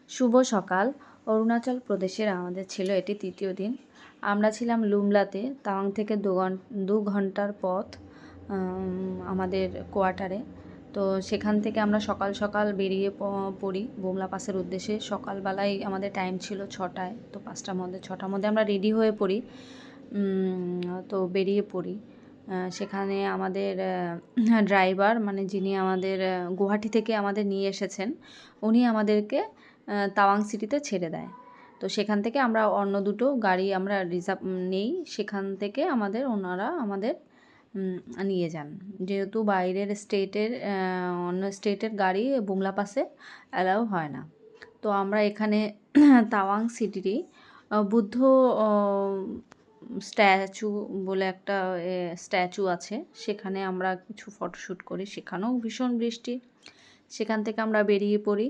শুভ সকাল। অরুণাচল প্রদেশের আমাদের ছিল এটি তৃতীয় দিন। আমরা ছিলাম লুমলাতে। তাওয়াং থেকে 2 ঘন্টার পথ আমাদের কোয়ার্টারে। তো সেখান থেকে আমরা সকাল সকাল বেরিয়ে পড়ি বুমলা পাসের উদ্দেশ্যে। সকালবেলায় আমাদের টাইম ছিল 6টায়। তো 5টার মধ্যে 6টার মধ্যে আমরা রেডি হয়ে পড়ি। তো বেরিয়ে পড়ি। সেখানে আমাদের ড্রাইভার মানে যিনি আমাদের গুয়াহাটি থেকে আমাদের নিয়ে এসেছেন, উনি আমাদেরকে তাওয়াং সিটিতে ছেড়ে দেয়। তো সেখান থেকে আমরা অন্য দুটো গাড়ি আমরা রিজার্ভ নেই, সেখান থেকে ওনারা আমাদের নিয়ে যান। যেহেতু বাইরের স্টেটের অন্য স্টেটের গাড়ি বুমলা পাসে অ্যালাউ হয় না। তো আমরা এখানে তাওয়াং সিটিরই বুদ্ধ স্ট্যাচু বলে একটা স্ট্যাচু আছে, সেখানে আমরা কিছু ফটোশ্যুট করি। সেখানেও ভীষণ বৃষ্টি। সেখান থেকে আমরা বেরিয়ে পড়ি।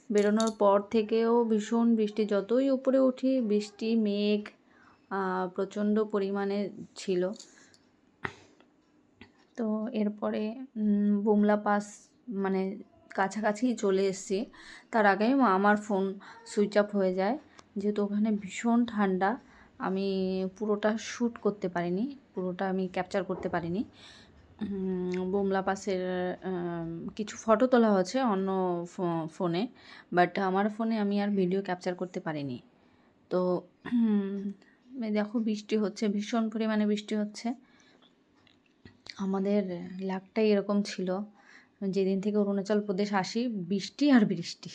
বেরোনোর পর থেকেও ভীষণ বৃষ্টি, যতই উপরে উঠি বৃষ্টি, মেঘ প্রচণ্ড পরিমাণে ছিল। তো এরপরে বুমলা পাস মানে কাছাকাছি চলে এসেছি। তার আগেই আমার ফোন সুইচ অফ হয়ে যায়, যেহেতু ওখানে ভীষণ ঠান্ডা। আমি পুরোটা শ্যুট করতে পারিনি, পুরোটা আমি ক্যাপচার করতে পারিনি। বুমলা পাসের কিছু ফটো তোলা হয়েছে অন্য ফোনে, বাট আমার ফোনে আমি আর ভিডিও ক্যাপচার করতে পারিনি। তো দেখো বৃষ্টি হচ্ছে, ভীষণ পরিমাণে বৃষ্টি হচ্ছে। আমাদের লাকটাই এরকম ছিল, যেদিন থেকে অরুণাচল প্রদেশ আসি বৃষ্টি আর বৃষ্টি।